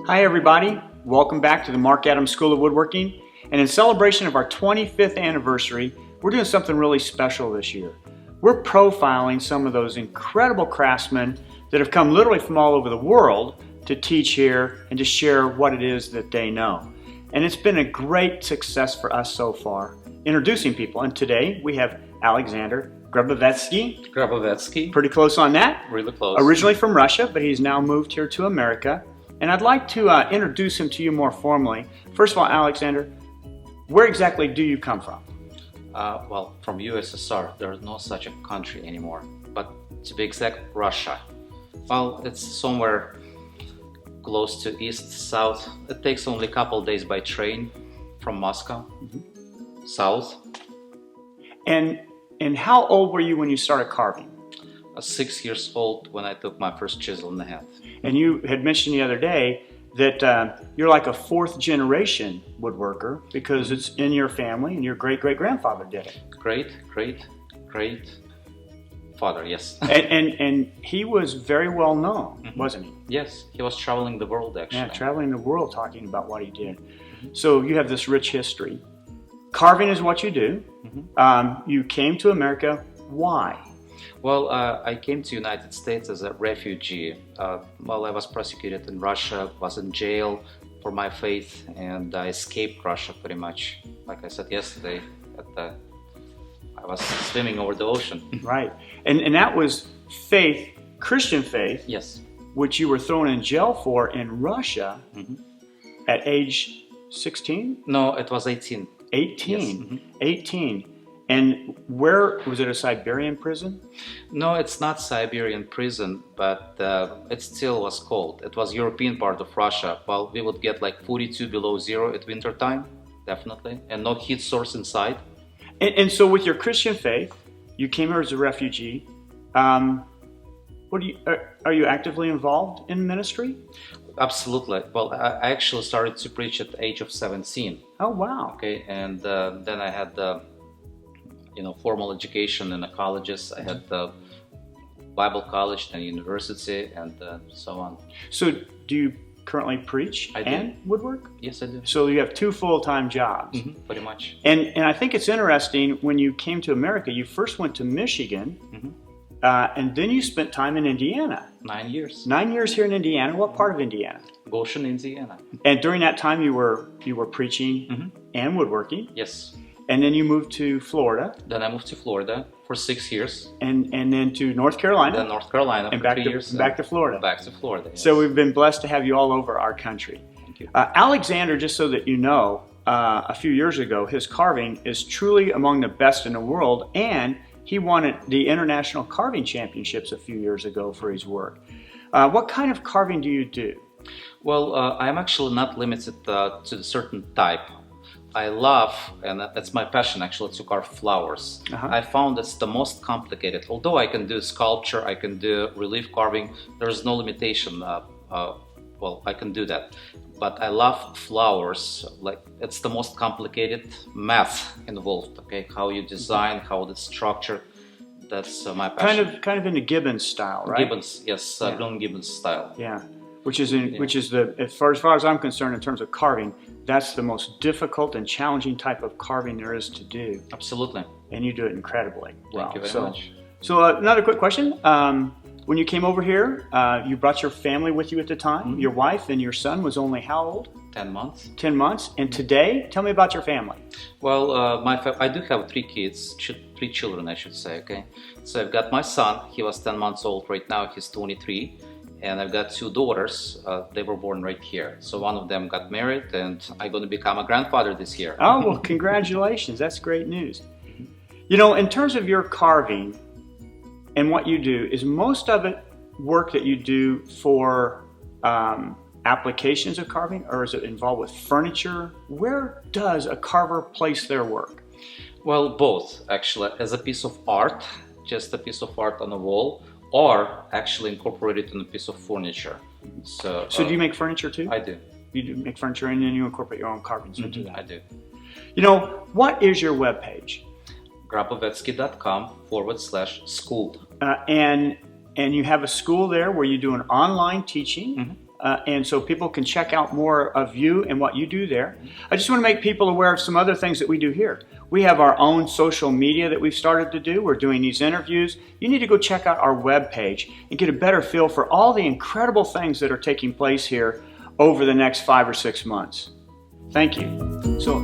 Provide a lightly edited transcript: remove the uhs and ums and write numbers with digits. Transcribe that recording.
Hi everybody, welcome back to the Marc Adams School of Woodworking, and in celebration of our 25th anniversary, we're doing something really special this year. We're profiling some of those incredible craftsmen that have come literally from all over the world to teach here and to share what it is that they know. And it's been a great success for us so far, introducing people. And today we have Alexander Grabovetskiy. Pretty close on that. Really close. Originally from Russia, but he's now moved here to America. And I'd like to introduce him to you more formally. First of all, Alexander, where exactly do you come from? Well, from USSR. There's no such a country anymore. But to be exact, Russia. Well, it's somewhere close to east, south. It takes only a couple days by train from Moscow, south. And how old were you when you started carving? 6 years old when I took my first chisel in the hand. And you had mentioned the other day that you're like a fourth generation woodworker because it's in your family and your great-great-grandfather did it. Great-great-great-father, yes. and he was very well known, wasn't he? Yes, he was traveling the world actually. Yeah, traveling the world talking about what he did. So you have this rich history. Carving is what you do. You came to America. Why? Well, I came to United States as a refugee. Well, I was prosecuted in Russia, was in jail for my faith, and I escaped Russia pretty much. Like I said yesterday, I was swimming over the ocean. Right. And that was faith, Christian faith, yes, which you were thrown in jail for in Russia at age 16? No, it was 18. 18? Yes. 18. And where, was it a Siberian prison? No, it's not Siberian prison, but it still was cold. It was European part of Russia. Well, we would get like 42 below zero at winter time, definitely, and no heat source inside. And so with your Christian faith, you came here as a refugee. Are you actively involved in ministry? Absolutely. Well, I actually started to preach at the age of 17. Oh, wow. Okay, and then I had formal education in the colleges. I had the Bible college and university and so on. So do you currently preach and woodwork? Yes, I do. So you have two full-time jobs. Pretty much. And I think it's interesting, when you came to America, you first went to Michigan, and then you spent time in Indiana. 9 years. 9 years here in Indiana. What part of Indiana? Goshen, Indiana. And during that time you were preaching and woodworking. Yes. And then you moved to Florida. Then I moved to Florida for 6 years. And then to North Carolina. Then North Carolina and for 3 years. Back to Florida. Back to Florida, yes. So we've been blessed to have you all over our country. Thank you. Alexander, just so that you know, a few years ago, his carving is truly among the best in the world, and he won the International Carving Championships a few years ago for his work. What kind of carving do you do? Well, I'm actually not limited to a certain type. I love, and that's my passion actually, to carve flowers. I found it's the most complicated. Although I can do sculpture, I can do relief carving, there's no limitation. Well, I can do that. But I love flowers. Like, it's the most complicated math involved. Okay, how you design, how the structure. That's my passion. Kind of in the Gibbons style, right? Gibbons, yes, Bloom Gibbons style. Yeah, which is as far as I'm concerned, in terms of carving, that's the most difficult and challenging type of carving there is to do. Absolutely. And you do it incredibly well. Thank you very much. So another quick question. When you came over here, you brought your family with you at the time. Your wife and your son was only how old? 10 months. 10 months. And today, tell me about your family. Well, I do have 3 kids, 3 children, I should say, okay? So I've got my son, he was 10 months old, right now he's 23. And I've got 2 daughters, they were born right here. So one of them got married, and I'm going to become a grandfather this year. Oh, well, congratulations. That's great news. You know, in terms of your carving and what you do, is most of it work that you do for applications of carving, or is it involved with furniture? Where does a carver place their work? Well, both, actually. As a piece of art, just a piece of art on a wall, or actually incorporated in a piece of furniture. So do you make furniture too? I do. You do make furniture and then you incorporate your own carvings into that? I do. You know, what is your webpage? Grabovetskiy.com/school. And you have a school there where you do an online teaching and so people can check out more of you and what you do there. I just want to make people aware of some other things that we do here. We have our own social media that we've started to do. We're doing these interviews. You need to go check out our webpage and get a better feel for all the incredible things that are taking place here over the next 5 or 6 months. Thank you. So,